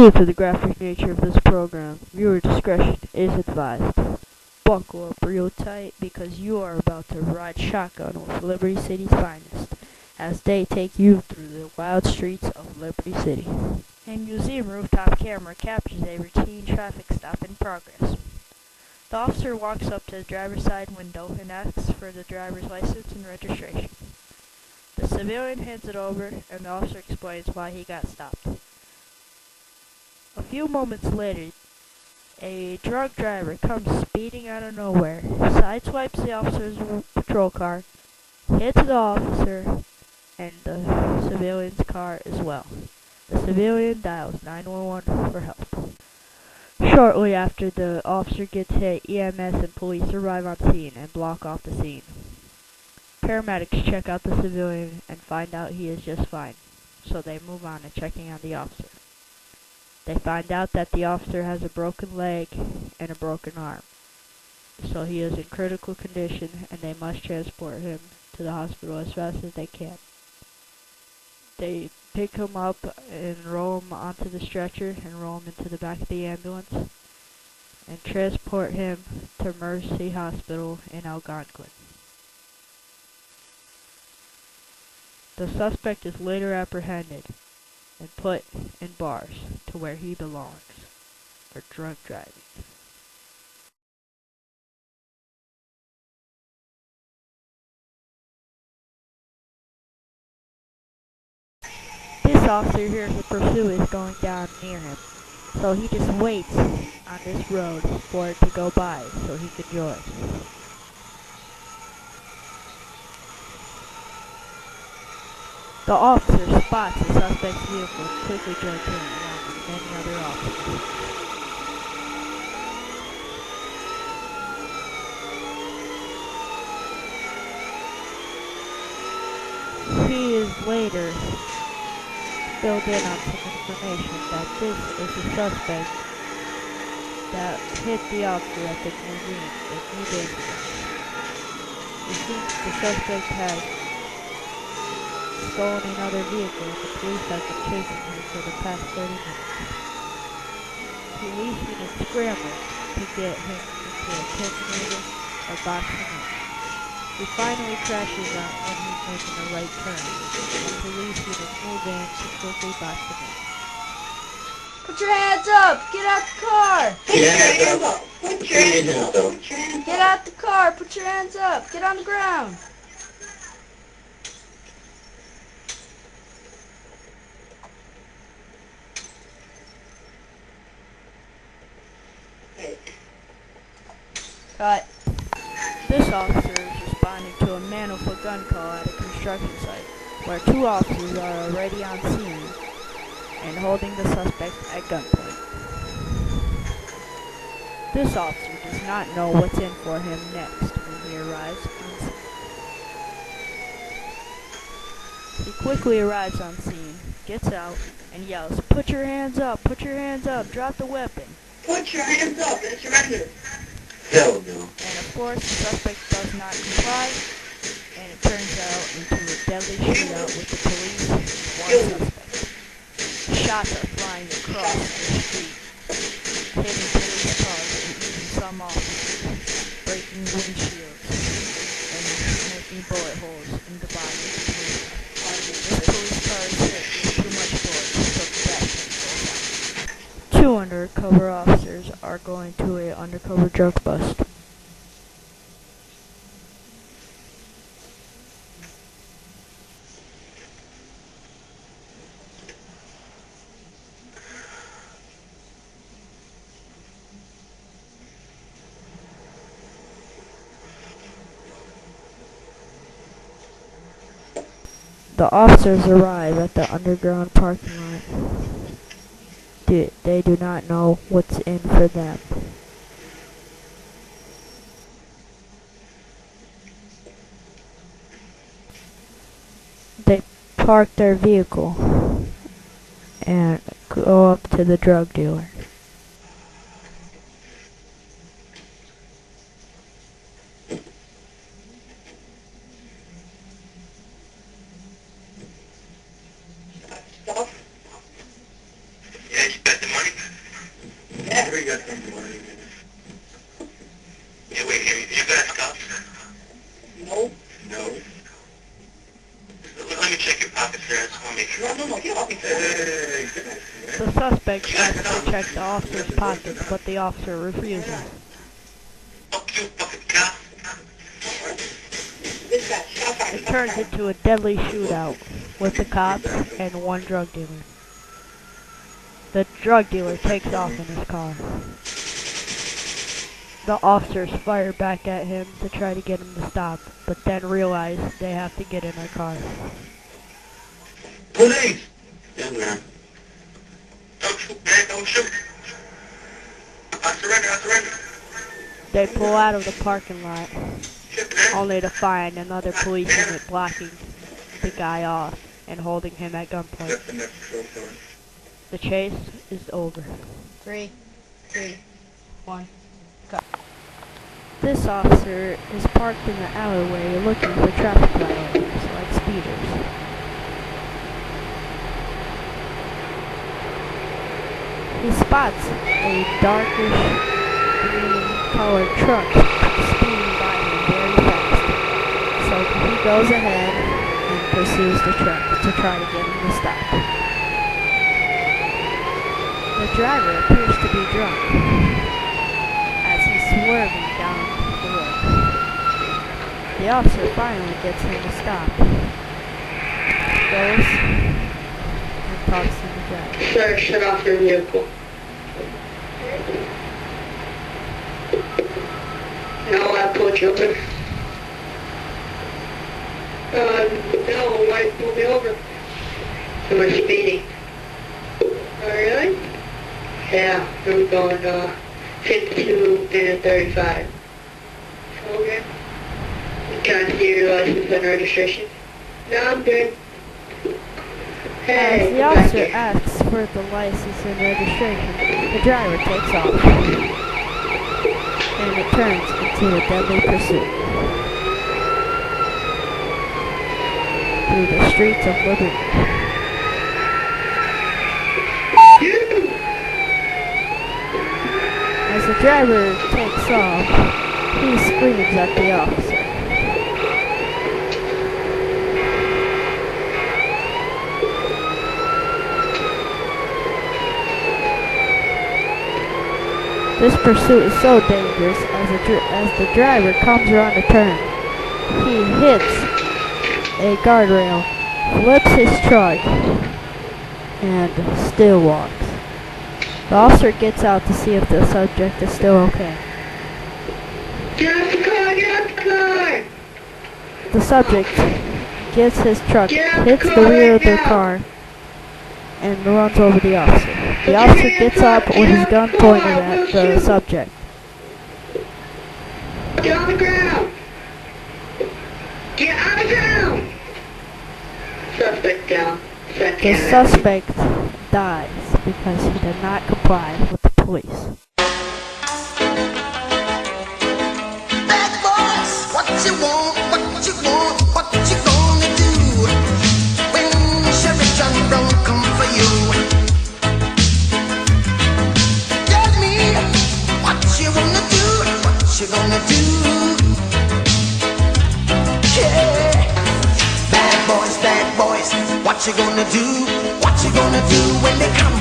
Due to the graphic nature of this program, viewer discretion is advised. Buckle up real tight because you are about to ride shotgun with Liberty City's finest as they take you through the wild streets of Liberty City. A museum rooftop camera captures a routine traffic stop in progress. The officer walks up to the driver's side window and asks for the driver's license and registration. The civilian hands it over and the officer explains why he got stopped. A few moments later, a drunk driver comes speeding out of nowhere, sideswipes the officer's patrol car, hits the officer, and the civilian's car as well. The civilian dials 911 for help. Shortly after the officer gets hit, EMS and police arrive on scene and block off the scene. Paramedics check out the civilian and find out he is just fine, so they move on to checking on the officer. They find out that the officer has a broken leg and a broken arm, so he is in critical condition and they must transport him to the hospital as fast as they can. They pick him up and roll him onto the stretcher and roll him into the back of the ambulance and transport him to Mercy Hospital in Algonquin. The suspect is later apprehended and put in bars to where he belongs for drunk driving. This officer hears a pursuit is going down near him, so he just waits on this road for it to go by so he can join. The officer spots the suspect's vehicle and quickly joins in along with many other officers. He is later filled in on some information that this is the suspect that hit the officer at the museum a few days ago. It seems the suspect has stolen another vehicle and the police have been chasing him for the past 30 minutes. Police units scramble to get him into a pin or box him in. He finally crashes out when he's making a right turn, and police units move in to quickly box him in. Put your hands up! Get out the car! Put your hands up! Put your hands up! Get out the car! Put your hands up! Get on the ground! Cut. This officer is responding to a man with a gun call at a construction site, where two officers are already on scene and holding the suspect at gunpoint. This officer does not know what's in for him next when he arrives on scene. He quickly arrives on scene, gets out, and yells, "Put your hands up! Put your hands up! Drop the weapon!" Put your hands up and surrender! Hell no. And of course, the suspect does not comply, and it turns out into a deadly shootout with the police and one suspect. Shots are flying across the street, hitting police cars and even some officers, breaking windshields and making bullet holes in the body of the police. This police car is hit with too much bullets, so the gas tank goes out. Two undercover officers are going to an undercover drug bust. The officers arrive at the underground parking lot. They do not know what's in for them. They park their vehicle and go up to the drug dealer. Stuff? Yeah, you spent the money? No. No. Let me check your pockets there. I just want to make sure. No, get off me. The suspect asks to check the officer's pockets, but the officer refuses. Fuck you, fucking cop. It turns into a deadly shootout with the cops and one drug dealer. The drug dealer takes off in his car. The officers fire back at him to try to get him to stop, but then realize they have to get in their car. Police! Yes, ma'am. Don't shoot, man, don't shoot. I surrender. They pull out of the parking lot, Shit, man. only to find another police unit blocking the guy off and holding him at gunpoint. That's the next short. The chase is over. 3, 2, 1. This officer is parked in the alleyway looking for traffic violators, like speeders. He spots a darkish green colored truck speeding by him very fast. So he goes ahead and pursues the truck to try to get him to stop. The driver appears to be drunk as he's swerving down the road. The officer finally gets him to stop. Goes and talks to the driver. Sir, shut off your vehicle. No, I pulled you over. No, why pull me over? You were speeding. Oh, really? Yeah, we were going 52 and 35. Okay. Can I see your license and registration? No, I'm good. As the officer asks for the license and registration, the driver takes off, and it turns into a deadly pursuit through the streets of Liberty. As the driver takes off, he screams at the officer. This pursuit is so dangerous as the driver comes around a turn. He hits a guardrail, flips his truck, and still walks. The officer gets out to see if the subject is still okay. Get out the car! The subject gets his truck, Get hits out the the rear car of their right car, and runs over the officer. The officer gets up with his gun pointed at the subject. Get on the ground! Get on the ground! Suspect down. The suspect dies because he did not comply with the police. Bad boys, what you want, what you gonna do when Sheriff John Brown come for you? Tell me what you gonna do, yeah. Bad boys, what you gonna do when they come